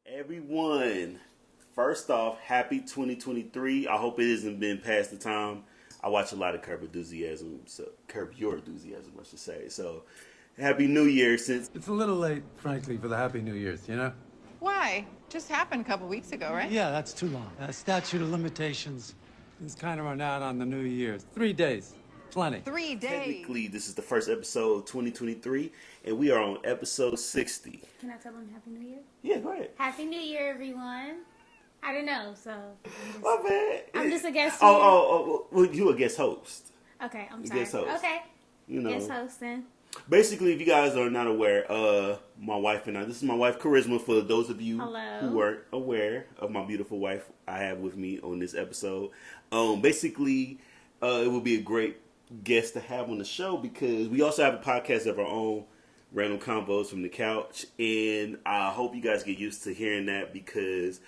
Everyone, first off, happy 2023. I hope it hasn't been past the time. I watch a lot of Curb Enthusiasm, so Curb Your Enthusiasm, I should say. So, happy New Year since It's a little late, frankly, for the Happy New Year's, you know? Why? Just happened a couple weeks ago, right? Yeah, that's too long. Statute of limitations is kind of run out on the New Year's. 3 days. Plenty. 3 days. technically this is the first episode of 2023, and we are on episode 60. Can I tell them Happy New Year? Yeah, go ahead. Happy New Year, everyone. I don't know, so My bad. I'm just a guest here. Well, you a guest host. Okay, I'm sorry. Guest host. Okay, You know. guest hosting. Basically, if you guys are not aware, my wife and I, this is my wife, Karisma, for those of you Hello. who aren't aware of my beautiful wife I have with me on this episode. Basically, it would be a great guest to have on the show because we also have a podcast of our own, Random Combos from the Couch, and I hope you guys get used to hearing that because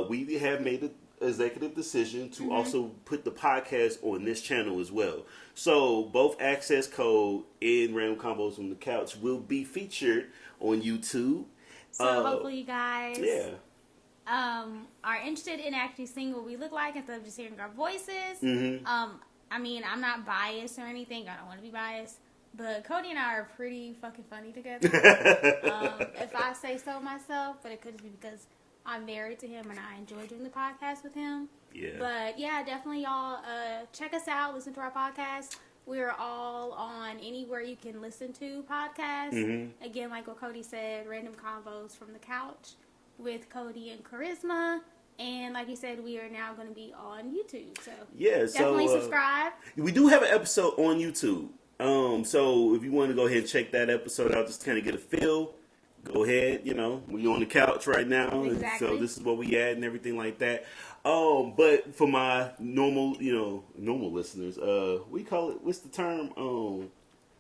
we have made an executive decision to also put the podcast on this channel as well. So both Access Code and Random Combos from the Couch will be featured on YouTube. So hopefully you guys Yeah. are interested in actually seeing what we look like instead of just hearing our voices. I mean, I'm not biased or anything. I don't want to be biased. But Cody and I are pretty fucking funny together. If I say so myself, but it could just be because I'm married to him and I enjoy doing the podcast with him. Yeah. But yeah, definitely y'all check us out, listen to our podcast. We're all on anywhere you can listen to podcasts. Again, like what Cody said, Random Convos from the Couch with Cody and Karisma. And like you said, we are now going to be on YouTube. So Yeah, definitely so, subscribe. We do have an episode on YouTube. So if you want to go ahead and check that episode out, just kind of get a feel, go ahead. You know, we on the couch right now, Exactly. so this is what we at and everything like that. But for my normal listeners, we call it. What's the term?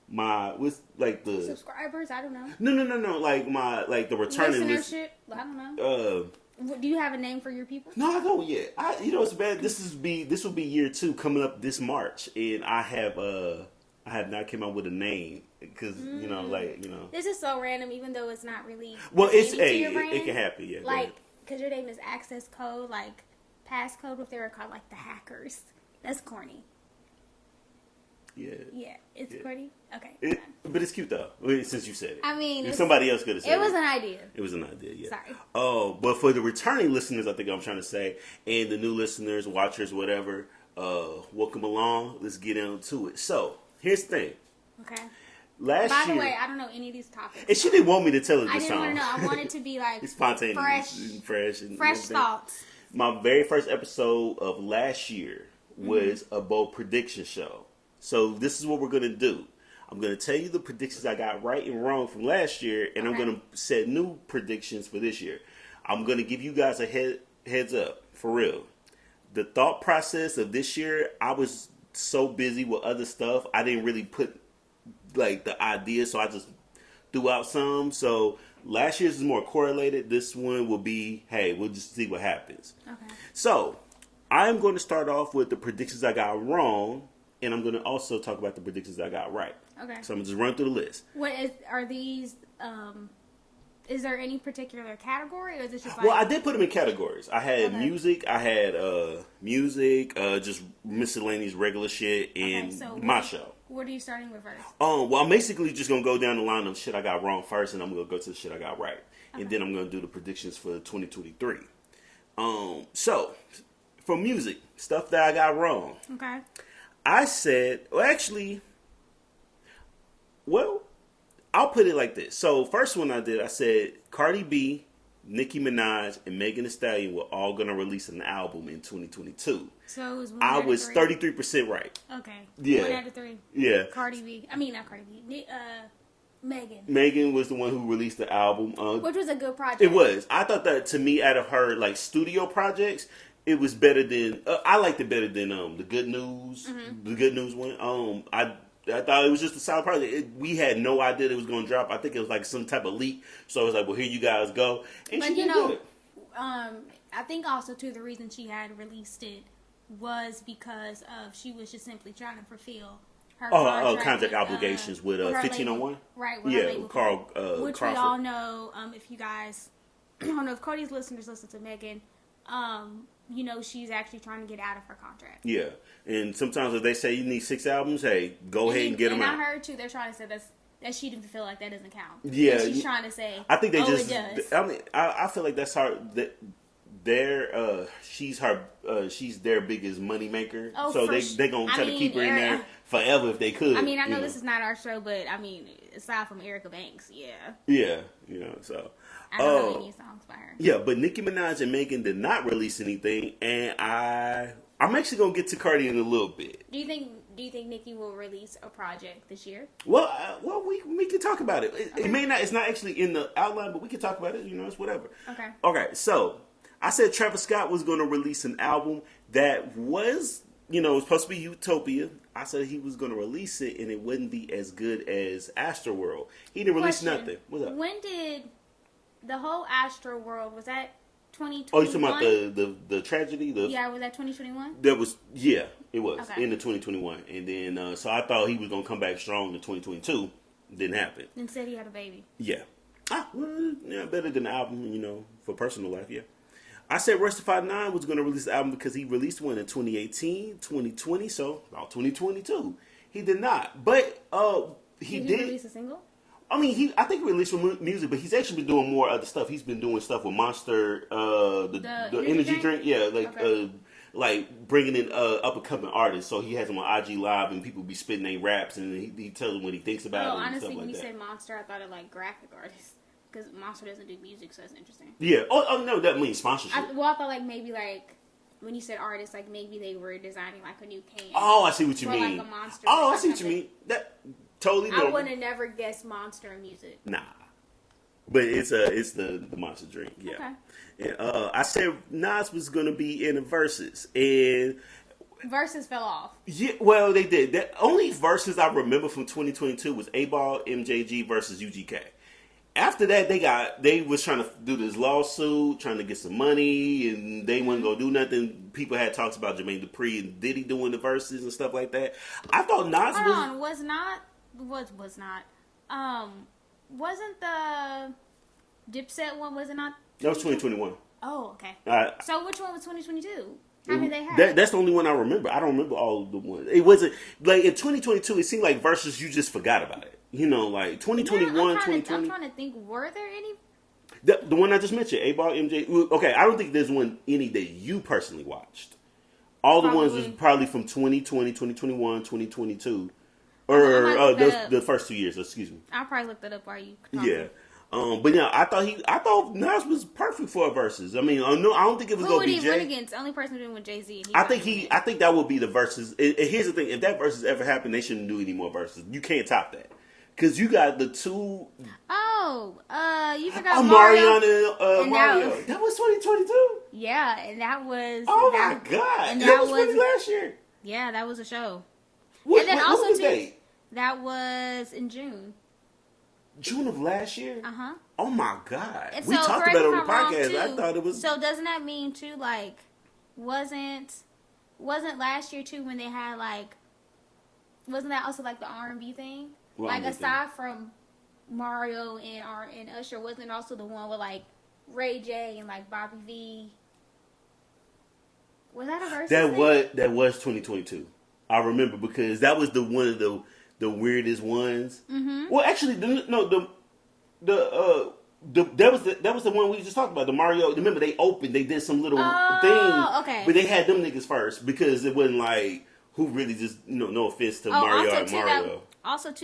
What's like the Subscribers, I don't know. No. Like the returning Listenership, I don't know. Do you have a name for your people? No, I don't yet. It's bad. This will be year 2 coming up this March, and I have not came up with a name because This is so random, even though it's not really. Well, it's to your brand. it can happen. Yeah, Like, because your name is Access Code, like passcode. What they were called, like the hackers. That's corny. yeah. Yeah, it's corny. Okay. But it's cute though. Since you said it, I mean, if somebody else could have said it. It was an idea. It was an idea. Yeah. Sorry. Oh, but for the returning listeners, I think I'm trying to say, and the new listeners, watchers, whatever, welcome along. Let's get into it. So here's the thing. Okay. Last By year, the way, I don't know any of these topics. and she didn't want me to tell it I this didn't time. want to know. I wanted to be like It's spontaneous, fresh and fresh everything. thoughts. My very first episode of last year was a bold prediction show. So this is what we're gonna do. I'm gonna tell you the predictions I got right and wrong from last year, and I'm Okay. gonna set new predictions for this year. I'm gonna give you guys a heads up for real. The thought process of this year, I was so busy with other stuff, I didn't really put like the idea, so I just threw out some. So last year's is more correlated. This one will be, hey, we'll just see what happens. Okay. So I'm going to start off with the predictions I got wrong, and I'm going to also talk about the predictions I got right. Okay. So I'm going to just run through the list. Are these? Is there any particular category, or is it just like? Well, I did put them in categories. I had Okay. music, just miscellaneous regular shit, and so my show. What are you starting with first? Well, I'm basically just going to go down the line of shit I got wrong first, and I'm going to go to the shit I got right. And then I'm going to do the predictions for 2023. So, for music, stuff that I got wrong. Okay. I said, I'll put it like this. So, first one I did, I said Cardi B, Nicki Minaj, and Megan Thee Stallion were all going to release an album in 2022. So it was one I out of was three. 33% right. Okay. Yeah. 1 out of 3. Yeah. Not Cardi B. Megan. Megan was the one who released the album. Which was a good project. It was. I thought that, to me, out of her like studio projects, it was better than. I liked it better than the Good News. The Good News one. I thought it was just a solid project. We had no idea it was going to drop. I think it was like some type of leak. So I was like, well, here you guys go. And But she did good. I think also too the reason she had released it was because of she was just simply trying to fulfill her contract obligations with her 1501. label. Right. With Yeah, her label. Carl. Which Crawford. we all know. If you guys I don't know if Cody's listeners listen to Megan. You know, she's actually trying to get out of her contract. Yeah, and sometimes if they say you need 6 albums, hey, go ahead and get them out. And I heard too, they're trying to say that she didn't feel like that doesn't count. Yeah, and she's trying to say, I think they it does. I mean, I feel like that's her. She's their biggest money maker. Oh, so they gonna try to keep her in there forever if they could. I mean, I know this is not our show, but I mean, aside from Erica Banks, yeah, you know, so. I don't know any songs by her. Yeah, but Nicki Minaj and Megan did not release anything, and I'm actually gonna get to Cardi in a little bit. Do you think Nicki will release a project this year? Well, we can talk about it. It may not. It's not actually in the outline, but we can talk about it. You know, it's whatever. Okay. Okay. So I said Travis Scott was going to release an album that was, you know, it was supposed to be Utopia. I said he was going to release it, and it wouldn't be as good as Astroworld. He didn't release nothing. What's up? When did the whole Astroworld, was that 2021? Oh, you talking about the tragedy? Was that 2021? That was, it was okay. in the 2021, and then so I thought he was gonna come back strong in 2022. Didn't happen. Instead, he had a baby. Yeah. Better than the album, you know, for personal life. Yeah. I said Rustified 9 was gonna release the album because he released one in 2018, 2020, so about 2022. He did not, but he did release a single. I mean, I think he released some music, but he's actually been doing more other stuff. He's been doing stuff with Monster, the energy drink. Yeah, like bringing in up and coming artists. So he has them on IG Live, and people be spitting their raps, and he tells them what he thinks about it. And Honestly, stuff like when you that. said Monster, I thought of like graphic artists because Monster doesn't do music, so that's interesting. Yeah. Oh no, that means sponsorship. I thought like maybe like when you said artists, like maybe they were designing like a new can. Oh, I see what you mean. Like a Monster. Oh, I see what you mean. That. Totally normal. I would have never guessed Monster music. Nah, but it's the Monster drink. Yeah. Okay. And, I said Nas was gonna be in the verses, and verses fell off. Yeah, well they did. The only verses I remember from 2022 was A-Ball, MJG versus UGK. After that, they was trying to do this lawsuit, trying to get some money, and they wasn't gonna do nothing. People had talks about Jermaine Dupri and Diddy doing the verses and stuff like that. I thought Nas wasn't the Dipset one? Was it not? That was 2021. Oh, okay. So which one was 2022? How many they had? That's the only one I remember. I don't remember all of the ones. It wasn't like in 2022. It seemed like versus you just forgot about it. You know, like 2021, 2020. I'm trying to think. Were there any? The one I just mentioned, A-Ball, MJ. Okay, I don't think there's any that you personally watched. All the ones was probably from 2020, 2021, 2022. Or the first 2 years, excuse me. I'll probably look that up while you talking. Yeah. But yeah, I thought Nas was perfect for a versus. I mean, I don't think it was going to be Jay. Who would he win against? The only person who went with Jay-Z. I think that would be the versus. Here's the thing: if that versus ever happened, they shouldn't do any more verses. You can't top that because you got the two. You forgot Mariana and Mario. That was 2022. Yeah, and that was. Oh my god! And that was really last year. Yeah, that was a show. What was the date? That was in June. June of last year? Uh-huh. Oh my god. And we so, talked about it on the podcast. I thought it was. So doesn't that mean too, like, wasn't last year too when they had like, wasn't that also like the R&B thing? Like aside from Mario and Usher, wasn't it also the one with like Ray J and like Bobby V? Was that a versus? That was 2022. I remember because that was one of the weirdest ones. Mm-hmm. Well, actually, that was the one we just talked about. The Mario. Remember, they did some little thing. Okay. But they had them niggas first because it wasn't like who really just no offense to Mario and Mario.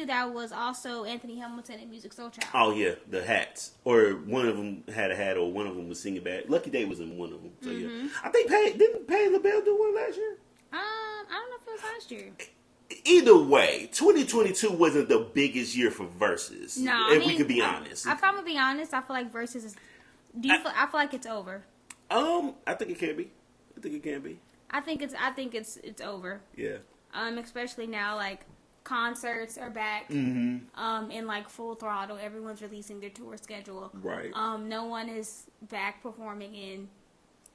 That was also Anthony Hamilton and Music Soul Child. Oh yeah, the hats, or one of them had a hat, or one of them was singing back. Lucky Day was in one of them. So yeah, I think didn't Patti LaBelle do one last year? I don't know if it was last year. Either way, 2022 wasn't the biggest year for verses. No, we could be honest. If I'm gonna be honest, I feel like verses is. I feel like it's over. I think it can be. I think it's over. Yeah. Especially now, like concerts are back. Mm-hmm. In like full throttle. Everyone's releasing their tour schedule. Right. No one is back performing in.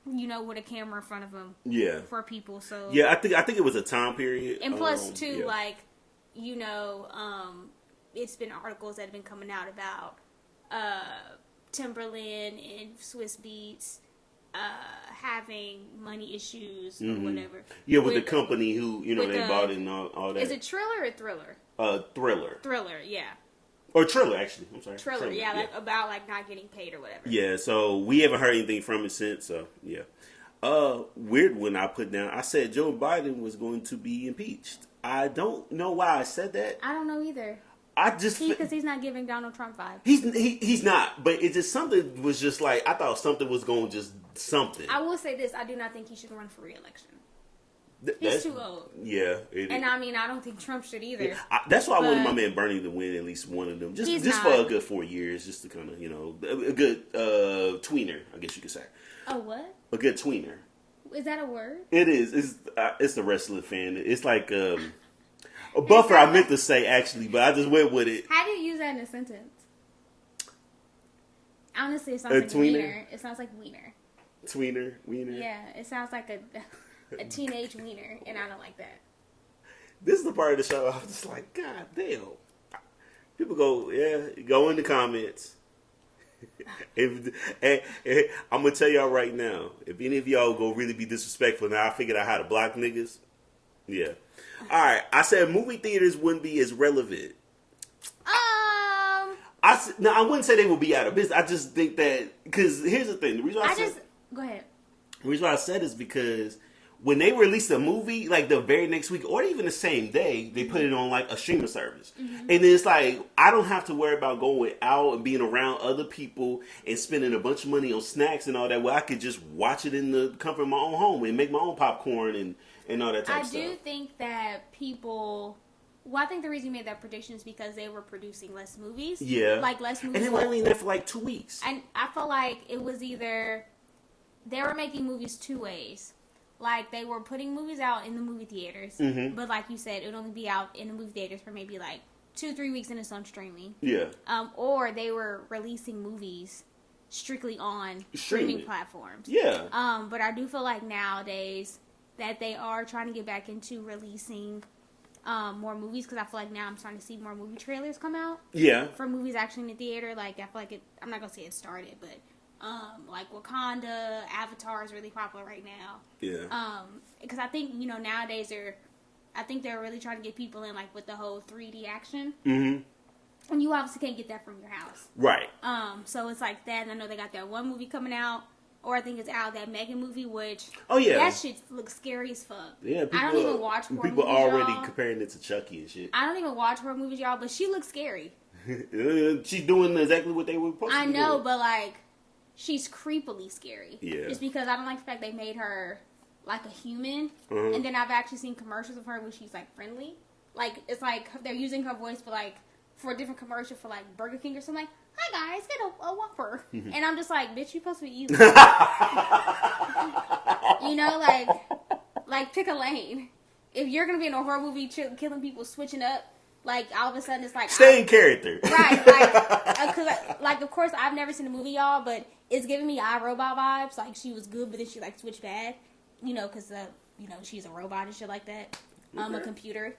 With a camera in front of them. Yeah. For people, so. Yeah, I think it was a time period. And plus, too, it's been articles that have been coming out about, Timberland and Swiss Beats having money issues or whatever. Yeah, with the company who, they bought it and all that. Is it Triller or Thriller? Thriller. Thriller, yeah. Or Triller, actually. I'm sorry. Triller, yeah, like about like not getting paid or whatever. Yeah, so we haven't heard anything from it since, so yeah. Weird one I put down. I said Joe Biden was going to be impeached. I don't know why I said that. I don't know either. Because he's not giving Donald Trump vibes. He's not, but it just something was just like I thought something was going just something. I will say this: I do not think he should run for re-election. He's too old. Yeah, and I mean I don't think Trump should either. Yeah, that's why I wanted my man Bernie to win at least one of them, just for a good 4 years, just to kind of a good tweener, I guess you could say. A what? A good tweener. Is that a word? It is. It's the wrestling fan. It's like a buffer. I meant to say actually, but I just went with it. How do you use that in a sentence? Honestly, it sounds like tweener? wiener. It sounds like wiener. Tweener, wiener. Yeah, it sounds like a teenage wiener, and I don't like that. This is the part of the show I was just like, God damn. People go in the comments. And I'm gonna tell y'all right now, if any of y'all go really be disrespectful, now I figured out how to block niggas. Yeah. All right. I said movie theaters wouldn't be as relevant. I wouldn't say they would be out of business. I just think that because here's the thing. The reason why go ahead. The reason why I said is because when they release a movie, like the very next week or even the same day, they put it on like a streaming service. And it's like, I don't have to worry about going out and being around other people and spending a bunch of money on snacks and all that. Well, I could just watch it in the comfort of my own home and make my own popcorn and all that type of stuff. I do think that people... Well, I think the reason you made that prediction is because they were producing less movies. Yeah. Like less movies. And they were only there for like 2 weeks. And I felt like it was either... They were making movies two ways. Like, they were putting movies out in the movie theaters. But like you said, it would only be out in the movie theaters for maybe like 2-3 weeks and it's on streaming. Yeah. Or they were releasing movies strictly on streaming platforms. Yeah. But I do feel like nowadays that they are trying to get back into releasing more movies, because I feel like now I'm starting to see more movie trailers come out. Yeah. For movies actually in the theater. Like, I feel like I'm not going to say it started, but like Wakanda, Avatar is really popular right now. Yeah. Because I think, nowadays they're really trying to get people in, like, with the whole 3D action. And you obviously can't get that from your house. Right. So it's like that, and I know they got that one movie coming out, or I think it's out, that Megan movie, which... Oh, yeah. That shit looks scary as fuck. Yeah, I don't even watch horror movies, people already y'all. Comparing it to Chucky and shit. I don't even watch horror movies, y'all, but she looks scary. She's doing exactly what they were supposed to do. I know, but, like, she's creepily scary. Yeah. Just because I don't like the fact they made her, like, a human. And then I've actually seen commercials of her where she's, like, friendly. Like, it's like they're using her voice for a different commercial for, like, Burger King or something. Like, hi, guys, get a Whopper. And I'm just like, bitch, you supposed to be evil. Like, pick a lane. If you're going to be in a horror movie killing people, switching up, like, all of a sudden it's like... Stay in character. Right. Like, because, of course, I've never seen the movie, y'all, but it's giving me iRobot vibes. Like, she was good, but then she, like, switched bad. Because, she's a robot and shit like that. A computer.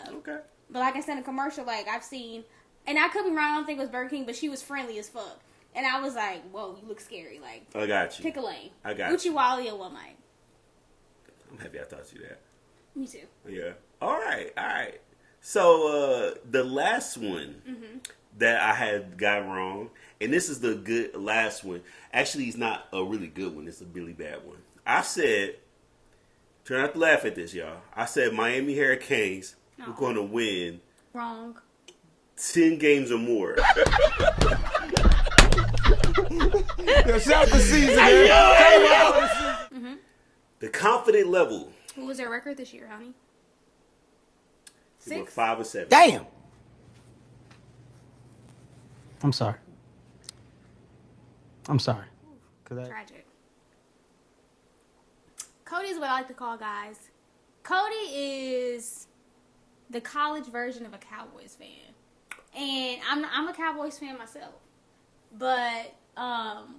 Okay. But like I said, in a commercial, like, I've seen... And I could be wrong, I don't think it was Burger King, but she was friendly as fuck. And I was like, whoa, you look scary. Like, I got you. Pick a lane. I got Uchi you. Wally or One Mike. I'm happy I taught you that. Me too. Yeah. All right. So, the last one that I had got wrong, and this is the good last one. Actually, it's not a really good one. It's a really bad one. I said, try not to laugh at this, y'all. I said Miami Hurricanes were going to win. Wrong. 10 games or more. Shout the season, man. The confident level. What was their record this year, honey? They were 6? 5-7. Damn. I'm sorry. Tragic. Cody is what I like to call guys. Cody is the college version of a Cowboys fan. And I'm a Cowboys fan myself. But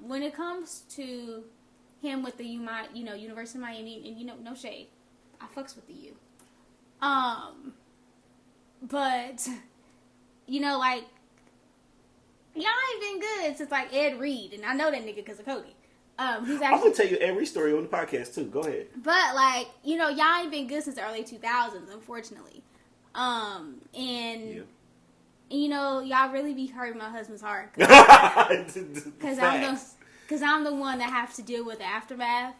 when it comes to him with the University of Miami, and no shade, I fucks with the U. But like y'all ain't been good since like Ed Reed, and I know that nigga because of Cody. He's I'm actually. gonna tell you every story on the podcast too. Go ahead. But like y'all ain't been good since the early 2000s, unfortunately. And y'all really be hurting my husband's heart because I'm the one that have to deal with the aftermath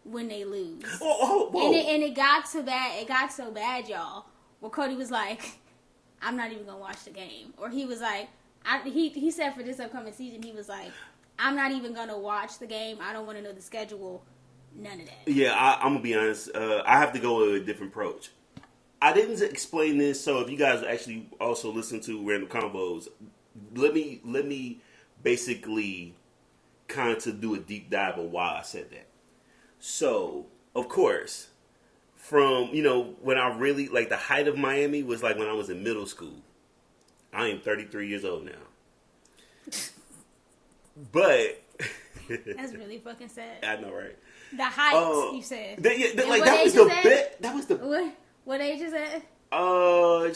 when they lose. Whoa. And it got so bad. It got so bad, y'all. Where Cody was like, "I'm not even gonna watch the game," or he was like, he said for this upcoming season, he was like, "I'm not even gonna watch the game. I don't want to know the schedule. None of that." Yeah, I'm gonna be honest. I have to go with a different approach. I didn't explain this, so if you guys actually also listen to Random Combos, let me basically kind of do a deep dive on why I said that. So, of course, from when I really like the height of Miami was like when I was in middle school. I am 33 years old now, but that's really fucking sad. I know, right? The height you said. That was the. What age is that?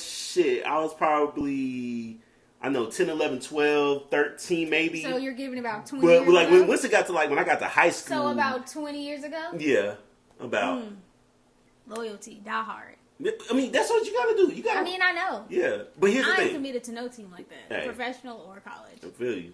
Shit. I was probably, 10, 11, 12, 13 maybe. So you're giving about 20 years ago? Like, once it got to, like, when I got to high school. So about 20 years ago? Yeah, about. Loyalty, die hard. I mean, that's what you gotta do. You gotta. I mean, I know. Yeah, but here's the thing. I ain't committed to no team like that. Hey, professional or college. I feel you.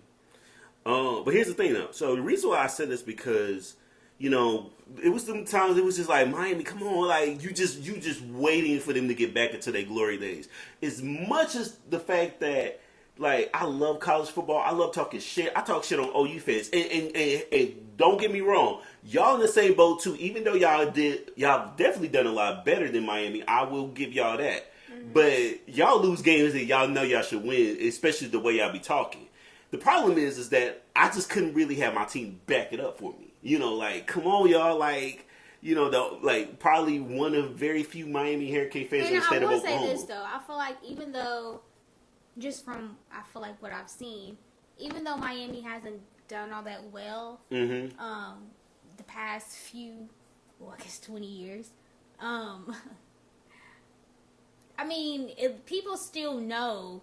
But here's the thing, though. So the reason why I said this because, it was some times it was just like, Miami, come on, like you just waiting for them to get back into their glory days. As much as the fact that, like, I love college football, I love talking shit. I talk shit on OU fans, and don't get me wrong, y'all in the same boat too. Even though y'all definitely done a lot better than Miami, I will give y'all that. Mm-hmm. But y'all lose games that y'all know y'all should win, especially the way y'all be talking. The problem is that I just couldn't really have my team back it up for me. Like, come on, y'all. Like, probably one of very few Miami Hurricane fans in the state of Oklahoma. I will say this, though. I feel like even though, just from, what I've seen, even though Miami hasn't done all that well, the past few, 20 years, people still know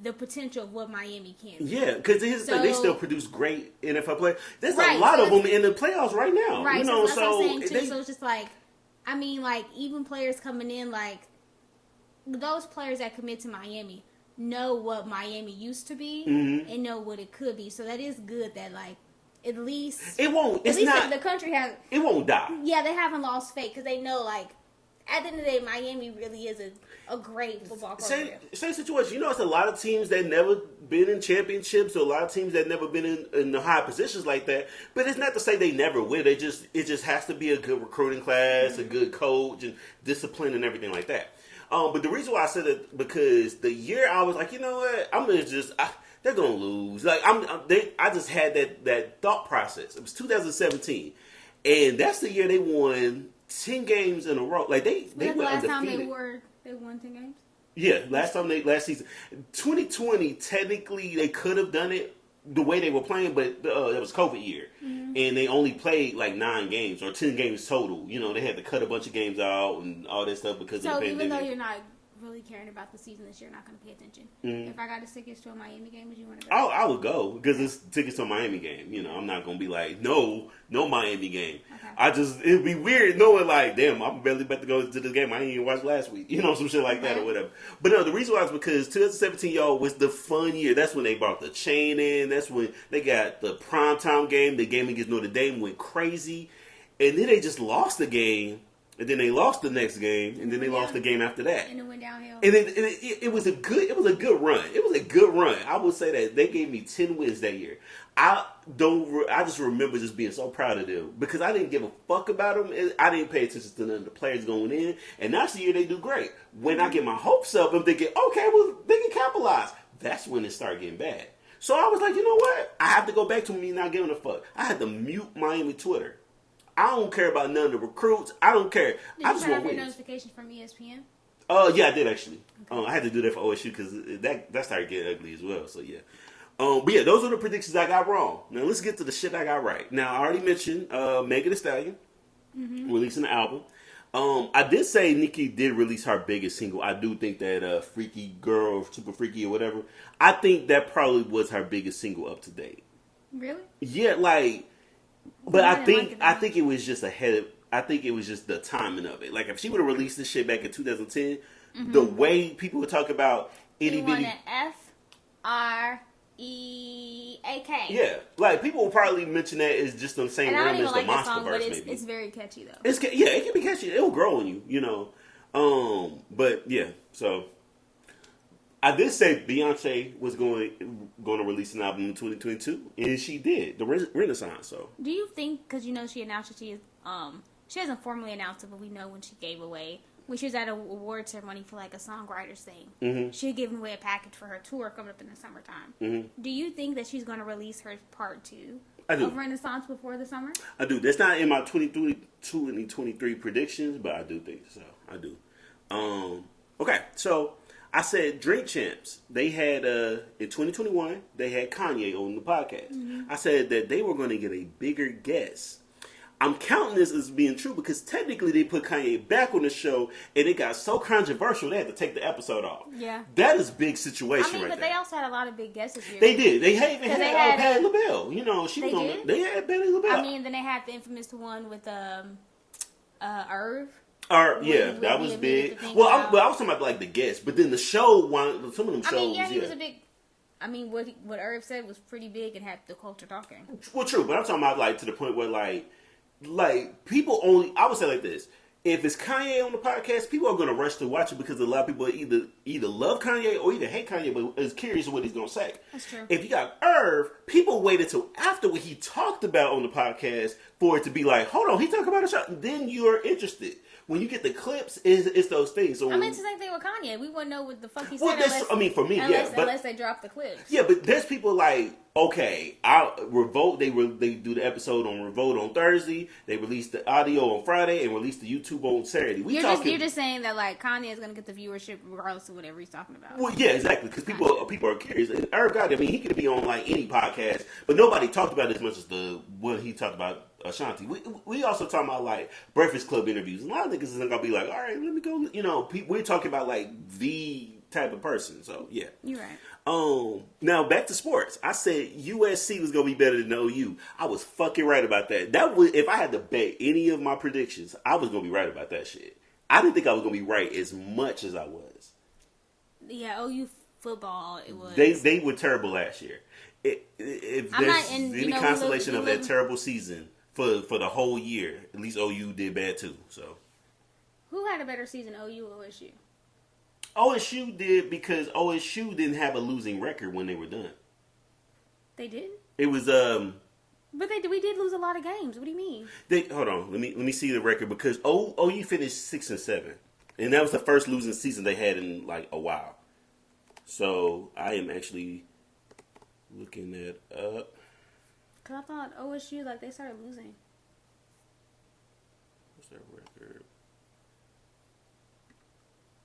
the potential of what Miami can be. Yeah, because here's the thing, they still produce great NFL players. There's a lot of them in the playoffs right now. Right, so that's what I'm saying too. So it's just like, even players coming in, like, those players that commit to Miami know what Miami used to be and know what it could be. So that is good that, like, at least... It won't. It's not... The country has... It won't die. Yeah, they haven't lost faith because they know, like, at the end of the day, Miami really is a great football program. Same situation. It's a lot of teams that never been in championships, or a lot of teams that never been in the high positions like that. But it's not to say they never win. It just has to be a good recruiting class, a good coach, and discipline and everything like that. But the reason why I said it, because the year I was like, you know what, I'm gonna just they're gonna lose. Like I just had that thought process. It was 2017, and that's the year they won 10 games in a row. Like they were last undefeated. time they won 10 games? Yeah, last season. 2020, technically they could have done it the way they were playing, but it was COVID year. Mm-hmm. And they only played like 9 games or 10 games total. They had to cut a bunch of games out and all that stuff because of the pandemic. So even though you're not really caring about the season this year, not going to pay attention. Mm-hmm. If I got tickets to a Miami game, would you want to go? I would go because it's tickets to a Miami game. I'm not going to be like, no Miami game. Okay. It'd be weird knowing like, damn, I'm barely about to go to this game I didn't even watch last week. Some shit like that or whatever. But no, the reason why is because 2017, y'all, was the fun year. That's when they brought the chain in. That's when they got the primetime game. The game against Notre Dame went crazy. And then they just lost the game. And then they lost the next game, and then they lost the game after that. And it went downhill. And it was a good run. It was a good run. I would say that they gave me 10 wins that year. I just remember just being so proud of them because I didn't give a fuck about them. I didn't pay attention to none of the players going in. And that's the year they do great. When I get my hopes up, I'm thinking, okay, well, they can capitalize. That's when it started getting bad. So I was like, you know what? I have to go back to me not giving a fuck. I had to mute Miami Twitter. I don't care about none of the recruits. I don't care. I just want wins. Did you have notifications from ESPN? Yeah, I did actually. Okay. I had to do that for OSU because that started getting ugly as well. So yeah. But yeah, those are the predictions I got wrong. Now let's get to the shit I got right. Now I already mentioned Megan Thee Stallion releasing the album. I did say Nicki did release her biggest single. I do think that Freaky Girl or Super Freaky or whatever, I think that probably was her biggest single up to date. Really? Yeah, like, but I didn't like it think it was just I think it was just the timing of it. Like, if she would have released this shit back in 2010, the way people would talk about itty You want bitty. an F-R-E-A-K. Yeah, like people will probably mention that as just the same And I don't realm even as the like that Monster song, but verse. it's, Maybe it's very catchy though. yeah, it can be catchy. It'll grow on you, you know. But yeah, so I did say Beyonce was going to release an album in 2022, and she did. The Renaissance. So Do you think, because you know she announced that she is, she hasn't formally announced it, but we know when she gave away, when she was at an award ceremony for like a songwriters thing, she had given away a package for her tour coming up in the summertime. Do you think that she's going to release her part 2 of Renaissance before the summer? I do. That's not in my 2022 and 23 predictions, but I do think so. I do. Okay, so I said Drink Champs. They had in 2021 they had Kanye on the podcast. I said that they were going to get a bigger guest. I'm counting this as being true because technically they put Kanye back on the show and it got so controversial they had to take the episode off. Yeah. That is a big situation I mean, right but there. they also had a lot of big guests this year. They did. They even had Patti had LaBelle. You know, she was on. did? They had Patti LaBelle. I mean, then they had the infamous one with Irv. Yeah, Would that be was a big. thing Well, about- I was talking about like the guests, but then the show, some of them shows, I mean, yeah, he was a big. I mean, what Irv said was pretty big and had the culture talking. Well, true, but I'm talking about like to the point where like people only. I would say like this: if it's Kanye on the podcast, people are going to rush to watch it because a lot of people either love Kanye or either hate Kanye, but is curious of what he's going to say. That's true. If you got Irv, people waited till after what he talked about on the podcast for it to be like, hold on, he talked about a shot. Then you're interested. When you get the clips, it's those things. So I mean, it's the same thing with Kanye. We wouldn't know what the fuck he said well, for me, unless they drop the clips. Yeah, but there's people like, okay, Revolt. They do the episode on Revolt on Thursday. They release the audio on Friday and release the YouTube on Saturday. You're just saying that like Kanye is gonna get the viewership regardless of whatever he's talking about. Well, yeah, exactly, because people are curious. And Irv Gotti, I mean, he could be on like any podcast, but nobody talked about it as much as the one he talked about. Ashanti. We also talking about like Breakfast Club interviews. A lot of niggas is gonna be like, all right, let me go. You know, we're talking about like the type of person. So yeah, you're right. Now back to sports. I said USC was gonna be better than OU. I was fucking right about that. That was if I had to bet any of my predictions, I was gonna be right about that shit. I didn't think I was gonna be right as much as I was. Yeah, OU football. It was. They were terrible last year. If there's any consolation of that terrible season. For the whole year, at least OU did bad too. So, who had a better season, OU or OSU? OSU did because OSU didn't have a losing record when they were done. They did. It was But we did lose a lot of games. What do you mean? Hold on. Let me see the record because OU finished 6-7, and that was the first losing season they had in like a while. So I am actually looking that up. Cause I thought OSU they started losing. What's their record?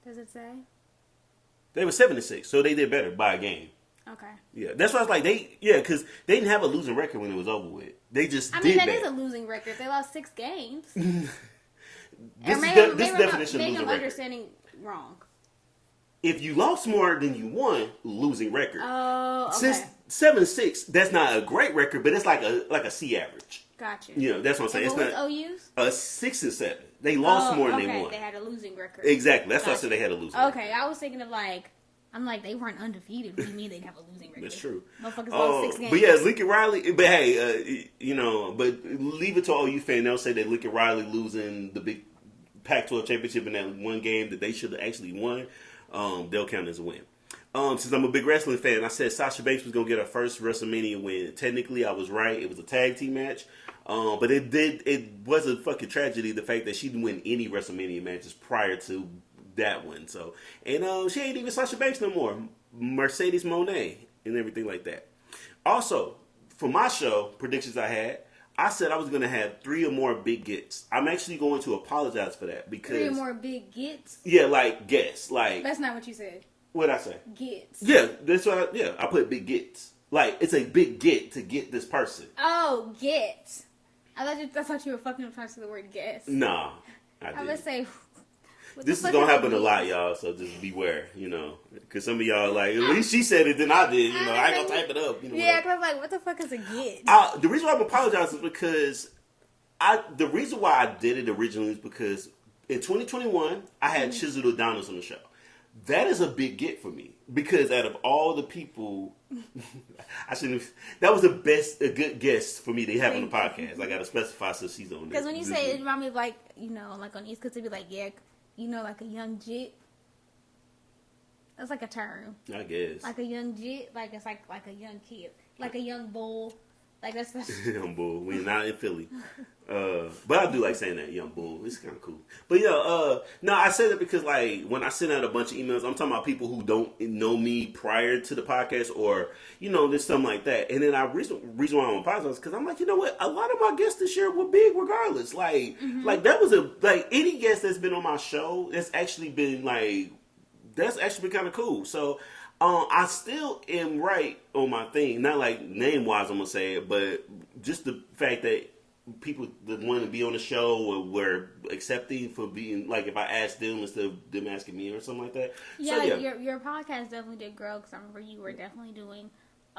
Does it say? They were 7-6, so they did better by a game. Okay. Yeah, that's why I was like because they didn't have a losing record when it was over with. They just I mean did that bad. is a losing record. They lost 6 games. This maybe definition of I'm losing record. understanding wrong. If you lost more than you won, losing record. Oh, okay. Since 7-6, that's not a great record, but it's like a C average. Gotcha. You know, that's what I'm saying. And it's what not was a 6-7. They lost more than they won. They had a losing record. Exactly. That's why I Gotcha. said they had a losing record. Okay, I was thinking of I'm like, they weren't undefeated. What do you mean they'd have a losing record? That's true. Motherfuckers lost 6 games. But yeah, Lincoln Riley. But hey, but leave it to all you fans. They'll say that Lincoln Riley losing the big Pac-12 championship in that one game that they should have actually won. They'll count as a win. Since I'm a big wrestling fan, I said Sasha Banks was gonna get her first WrestleMania win. Technically, I was right. It was a tag team match, but it was a fucking tragedy the fact that she didn't win any WrestleMania matches prior to that one. So, and she ain't even Sasha Banks no more. Mercedes Moné and everything like that. Also, for my show predictions I said I was going to have 3 or more big gets. I'm actually going to apologize for that because 3 or more big gets. Yeah, like gets. Like that's not what you said. What'd I say? Gets. Yeah, that's what. I put big gets. Like it's a big get to get this person. Oh, get. I thought you were fucking trying to say the word guess. Nah. I would say. This is gonna happen a lot, y'all. So just beware, because some of y'all like at least she said it, then I did. I ain't gonna type it up. Yeah, because I'm like, what the fuck is a get? The reason why I'm apologizing is because the reason why I did it originally is because in 2021 I had Chiseled Adonis on the show. That is a big get for me because out of all the people, that was a good guest for me to have on the podcast. I got to specify so she's on. Because when you say it, remind me of like like on East Coast, it'd be like like a young jit. That's like a term. I guess. Like a young jit, like it's like a young kid, like a young bull. Like that's young bull. We're not in Philly, but I do like saying that young bull. It's kind of cool. But yeah, no, I say that because like when I send out a bunch of emails, I'm talking about people who don't know me prior to the podcast, or there's something like that. And then reason why I'm on podcast is because I'm like, you know what? A lot of my guests this year were big, regardless. Like that was any guest that's been on my show that's actually been kind of cool. So. I still am right on my thing. Not like name-wise, I'm going to say it, but just the fact that people that want to be on the show were accepting for being, like, if I asked them instead of them asking me or something like that. Yeah, so, your podcast definitely did grow, because I remember you were definitely doing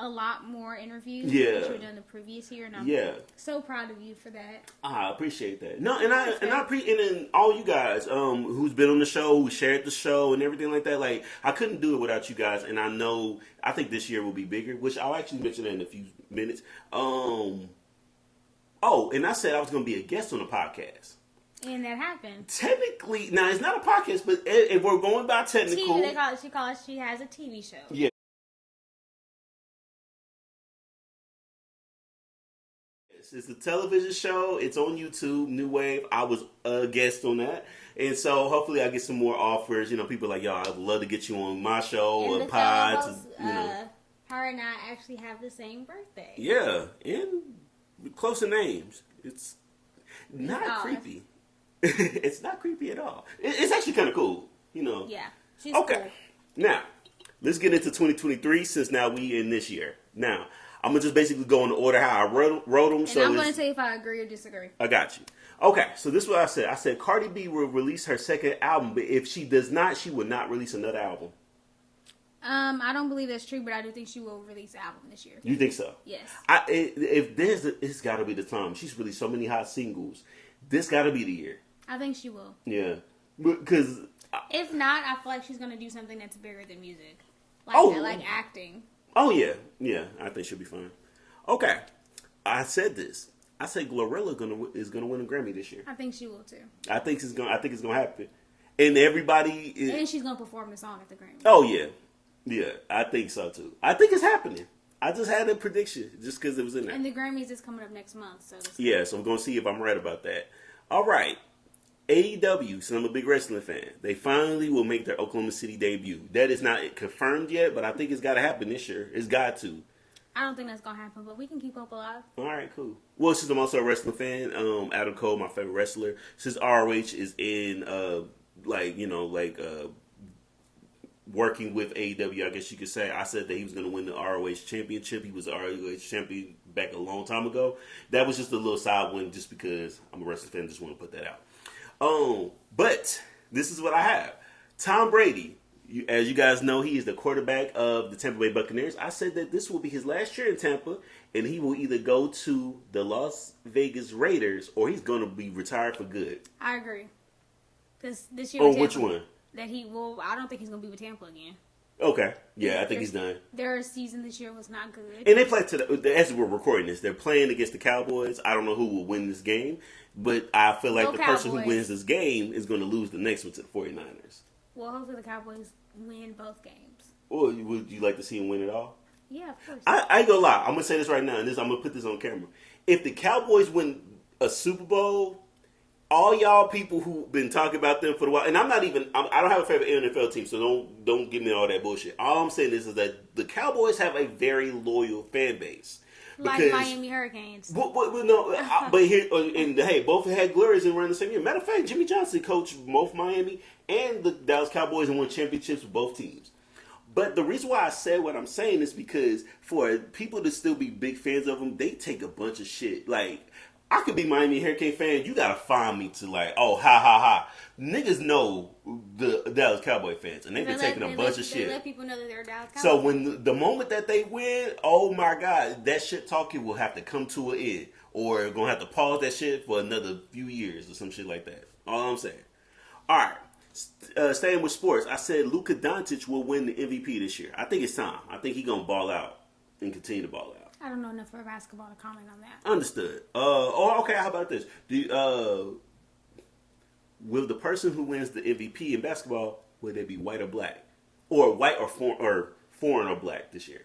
a lot more interviews than you were doing the previous year, and I'm so proud of you for that. I appreciate that. No, and then all you guys who's been on the show, who shared the show and everything like that. Like I couldn't do it without you guys, and I think this year will be bigger, which I'll actually mention that in a few minutes. And I said I was going to be a guest on the podcast. And that happened. Technically, now it's not a podcast, but if we're going by technical, she has a TV show. Yeah. It's a television show. It's on YouTube, New Wave. I was a guest on that. And so hopefully I get some more offers. People like, y'all, I'd love to get you on my show or pod. Her and I actually have the same birthday. Yeah. And close in names. It's not creepy. It's not creepy at all. It's actually kind of cool. Yeah. She's okay. Cool. Now, let's get into 2023 since now we in this year. Now, I'm going to just basically go in the order how I wrote them. And I'm going to tell you if I agree or disagree. I got you. Okay, so this is what I said. I said Cardi B will release her second album, but if she does not, she will not release another album. I don't believe that's true, but I do think she will release an album this year. You think so? Yes. It's got to be the time. She's released so many hot singles. This got to be the year. I think she will. Yeah. Because... if not, I feel like she's going to do something that's bigger than music. Like acting. Oh, yeah. Yeah, I think she'll be fine. Okay. I said this. I said Glorilla is gonna win a Grammy this year. I think she will, too. I think it's gonna happen. And everybody is... And she's going to perform the song at the Grammy. Oh, yeah. Yeah, I think so, too. I think it's happening. I just had a prediction just because it was in there. And the Grammys is coming up next month. So we're going to see if I'm right about that. All right. AEW, so I'm a big wrestling fan. They finally will make their Oklahoma City debut. That is not confirmed yet, but I think it's got to happen this year. It's got to. I don't think that's going to happen, but we can keep hope alive. All right, cool. Well, since I'm also a wrestling fan, Adam Cole, my favorite wrestler, since ROH is in, working with AEW, I guess you could say, I said that he was going to win the ROH championship. He was the ROH champion back a long time ago. That was just a little side one just because I'm a wrestling fan. Just want to put that out. But this is what I have. Tom Brady, as you guys know, he is the quarterback of the Tampa Bay Buccaneers. I said that this will be his last year in Tampa, and he will either go to the Las Vegas Raiders or he's going to be retired for good. I agree. This year, which one? I don't think he's going to be with Tampa again. Okay. Yeah, I think he's done. Their season this year was not good. And they play as we're recording this, they're playing against the Cowboys. I don't know who will win this game, but I feel like person who wins this game is going to lose the next one to the 49ers. Well, hopefully the Cowboys win both games. Or would you like to see them win it all? Yeah, of course. I ain't going to lie. I'm going to say this right now, and I'm going to put this on camera. If the Cowboys win a Super Bowl, all y'all people who've been talking about them for a while, and I don't have a favorite NFL team, so don't give me all that bullshit. All I'm saying is that the Cowboys have a very loyal fan base. Like Miami Hurricanes. But both had glories and were in the same year. Matter of fact, Jimmy Johnson coached both Miami and the Dallas Cowboys and won championships with both teams. But the reason why I said what I'm saying is because for people to still be big fans of them, they take a bunch of shit. Like, I could be Miami Hurricane fan. You gotta find me to like, oh, ha ha ha. Niggas know the Dallas Cowboy fans, and they've been taking a bunch of shit. They let people know that they're Dallas Cowboys. So when the moment that they win, oh my God, that shit talking will have to come to an end, or gonna have to pause that shit for another few years or some shit like that. All I'm saying. All right, staying with sports, I said Luka Doncic will win the MVP this year. I think it's time. I think he's gonna ball out and continue to ball out. I don't know enough for basketball to comment on that. Understood. Okay. How about this? Will the person who wins the MVP in basketball, will they be white or black, or white or foreign or black this year?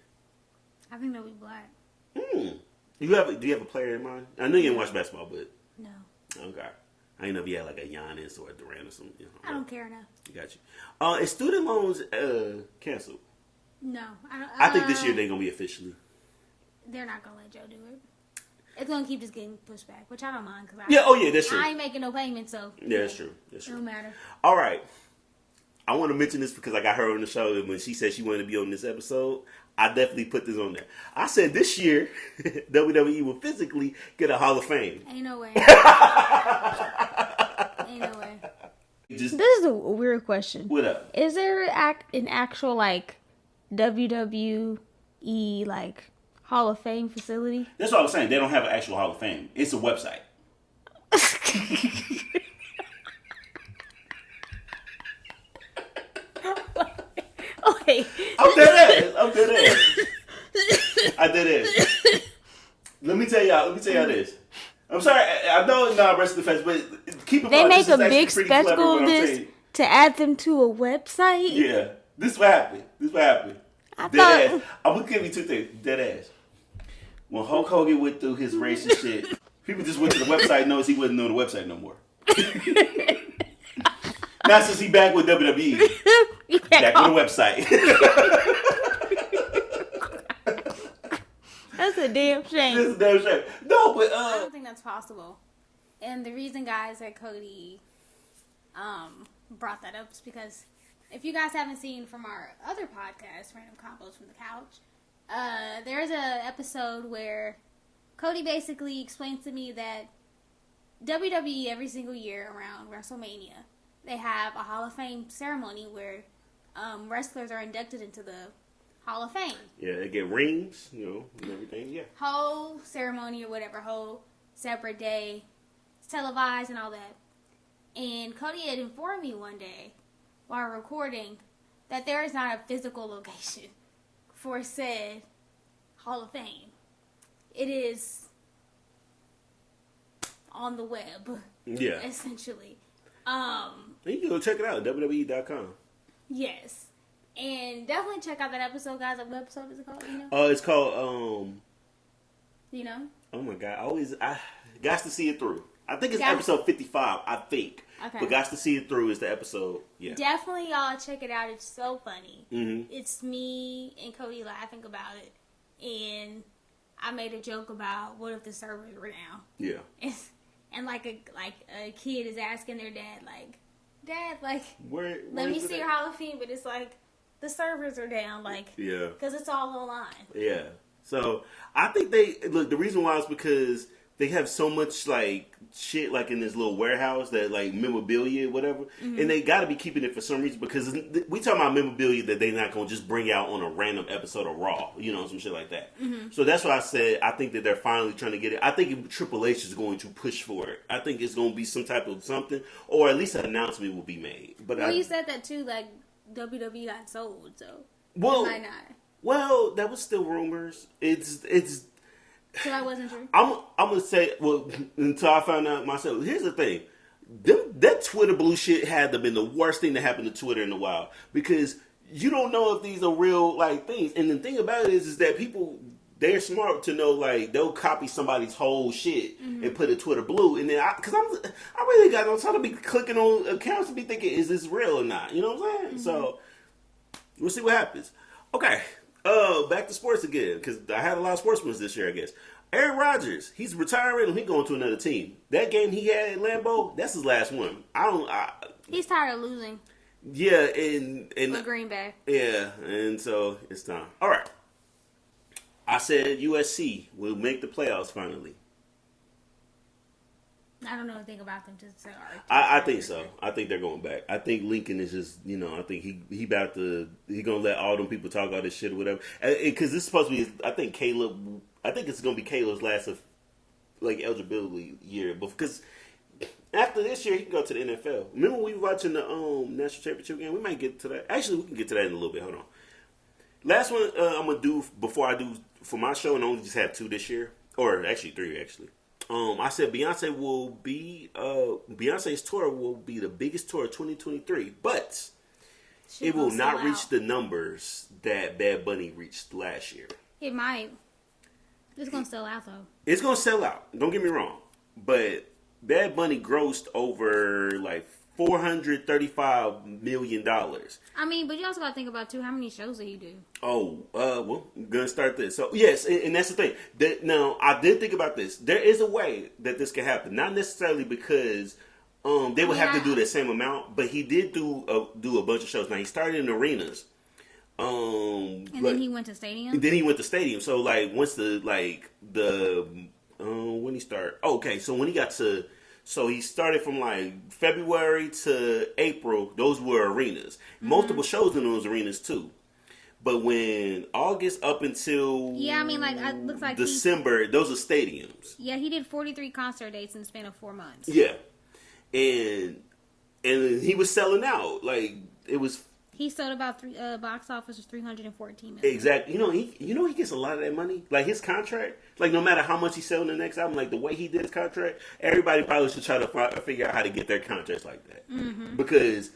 I think they'll be black. Do you have a player in mind? I know you didn't watch basketball, but No. okay. I didn't know if you had like a Giannis or a Durant or something. You know, I don't care enough. Got you. Is student loans canceled? No, I don't. I think this year they're gonna be officially. They're not gonna let Joe do it. It's gonna keep just getting pushed back, which I don't mind because That's true. I ain't making no payments, so Yeah, that's true. That's it true. don't matter. All right. I want to mention this because I got her on the show, and when she said she wanted to be on this episode, I definitely put this on there. I said this year, WWE will physically get a Hall of Fame. Ain't no way. Ain't no way. This is a weird question. What up? Is there an actual like WWE like Hall of Fame facility? That's what I was saying. They don't have an actual Hall of Fame. It's a website. Okay. I'm dead ass. I did it. Let me tell y'all this. I'm sorry. I know it's not rest of the face, but keep in mind. They make this is a big actually pretty spectacle clever, of what I'm this saying. to add them to a website. Yeah. This is what happened. I Dead thought ass. I'm gonna give you two things. Dead ass. When Hulk Hogan went through his racist shit, people just went to the website and noticed he wasn't on the website no more. Now since he back with WWE, back on the website. That's a damn shame. This is a damn shame. No, but I don't think that's possible. And the reason, guys, that Cody brought that up is because if you guys haven't seen from our other podcast, Random Combos from the Couch, there's a episode where Cody basically explains to me that WWE every single year around WrestleMania, they have a Hall of Fame ceremony where wrestlers are inducted into the Hall of Fame. yeah, they get rings, and everything. Yeah. Whole ceremony or whatever, whole separate day, it's televised and all that. And Cody had informed me one day while recording that there is not a physical location for said Hall of Fame. It is on the web. Yeah. Essentially. You can go check it out, WWE.com. Yes. And definitely check out that episode, guys. What episode is it called? It's called Oh my God, I got to see it through. I think it's Got- episode 55, I think. Okay. But got to see it through is the episode. Yeah. Definitely, y'all check it out. It's so funny. Mm-hmm. It's me and Cody laughing about it, and I made a joke about what if the servers were down, Yeah. and like a kid is asking their dad, Dad, Where let me is it see at? your Hall of Fame, but it's like the servers are down, Yeah. because it's all online. Yeah. So I think the reason why is because they have so much shit in this little warehouse that memorabilia, whatever, and they got to be keeping it for some reason because we talking about memorabilia that they're not gonna just bring out on a random episode of Raw, some shit like that. So that's why I said I think that they're finally trying to get it. I think Triple H is going to push for it. I think it's going to be some type of something, or at least an announcement will be made. But Well, you said that too, WWE got sold, so well, it might not. Well, that was still rumors. It's. So that wasn't true. I'm gonna say until I found out myself. Here's the thing, that Twitter blue shit had to been the worst thing that happened to Twitter in a while because you don't know if these are real things. And the thing about it is that people they're smart to know they'll copy somebody's whole shit and put it Twitter blue. And then I really got no time to be clicking on accounts to be thinking is this real or not? You know what I'm saying? So we'll see what happens. Okay. Back to sports again, because I had a lot of sportsmen this year, I guess. Aaron Rodgers, he's retiring and he's going to another team. That game he had at Lambeau, that's his last one. He's tired of losing. Yeah, and With Green Bay. Yeah, and so it's time. All right. I said USC will make the playoffs finally. I don't know anything about them. Just I think so. I think they're going back. I think Lincoln is just, I think he about to, he gonna let all them people talk all this shit or whatever. Because this is supposed to be, I think it's gonna be Caleb's last of like eligibility year, but because after this year he can go to the NFL. Remember we were watching the national championship game? We might get to that. Actually, we can get to that in a little bit. Hold on. Last one I'm gonna do before I do for my show, and I only just have 2 this year, or actually 3 actually. I said Beyonce's tour will be the biggest tour of 2023, but it will not reach the numbers that Bad Bunny reached last year. It might. It's gonna sell out though. It's gonna sell out. Don't get me wrong, but Bad Bunny grossed over like $435 million. I mean, but you also got to think about too, how many shows did he do? Well, I'm gonna start this. So yes, and that's the thing. Now I did think about this. There is a way that this can happen, not necessarily because they would have to do the same amount, but he did do a bunch of shows. Now he started in arenas. And then he went to stadiums. Then he went to stadiums. So like once when he started. Okay, so when he got to. So he started from like February to April. Those were arenas. Mm-hmm. Multiple shows in those arenas too. But when August up until it looks like December, those are stadiums. Yeah, he did 43 concert dates in the span of 4 months. Yeah, and he was selling out. Like it was. He sold about box office was $314 million. Exactly. He gets a lot of that money. Like his contract, like no matter how much he sells in the next album, like the way he did his contract, everybody probably should try to figure out how to get their contracts like that. Mm-hmm. Because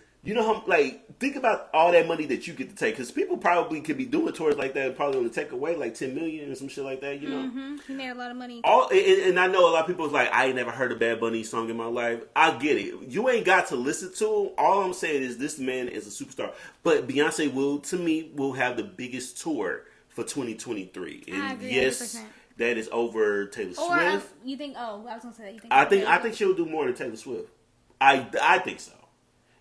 think about all that money that you get to take. Because people probably could be doing tours like that and probably only take away like $10 million or some shit like that. Mm-hmm. He made a lot of money. And I know a lot of people was like, I ain't never heard a Bad Bunny song in my life. I get it. You ain't got to listen to him. All I'm saying is this man is a superstar. But Beyonce will have the biggest tour for 2023. And I agree, yes, 100%. that is over Taylor Swift. Or you think? Oh, I was gonna say that. You think? I think she'll do more than Taylor Swift. I think so.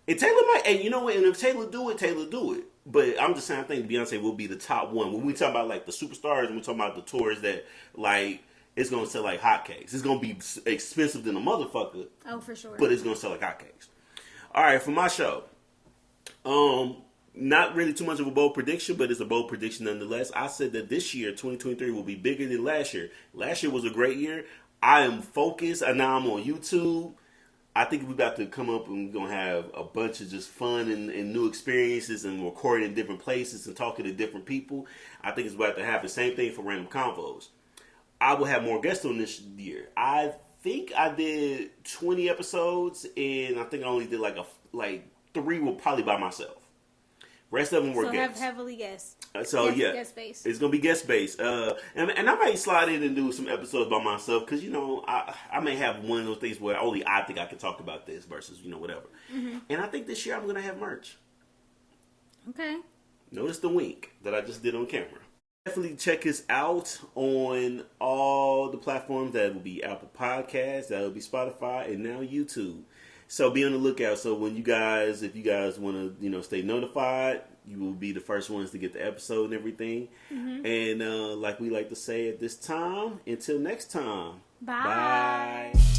And Taylor might, and you know what? And if Taylor do it. But I'm just saying, I think Beyonce will be the top one when we talk about like the superstars and we talk about the tours that like it's gonna sell like hotcakes. It's gonna be expensive than a motherfucker. Oh, for sure. But it's gonna sell like hotcakes. All right, for my show, not really too much of a bold prediction, but it's a bold prediction nonetheless. I said that this year, 2023, will be bigger than last year. Last year was a great year. I am focused, and now I'm on YouTube. I think we got to come up and we're going to have a bunch of just fun and new experiences and recording in different places and talking to different people. I think it's about to happen. Same thing for Random Convos. I will have more guests on this year. I think I did 20 episodes and I think I only did like 3 were probably by myself. Rest of them were guests. So heavily guests. Guest based. It's gonna be guest based. And I might slide in and do some episodes by myself because I may have one of those things where only I think I can talk about this versus whatever. Mm-hmm. And I think this year I'm gonna have merch. Okay. Notice the wink that I just did on camera. Definitely check us out on all the platforms. That will be Apple Podcasts, that will be Spotify, and now YouTube. So be on the lookout. So if you guys want to, stay notified, you will be the first ones to get the episode and everything. Mm-hmm. And like we like to say at this time, until next time. Bye. Bye.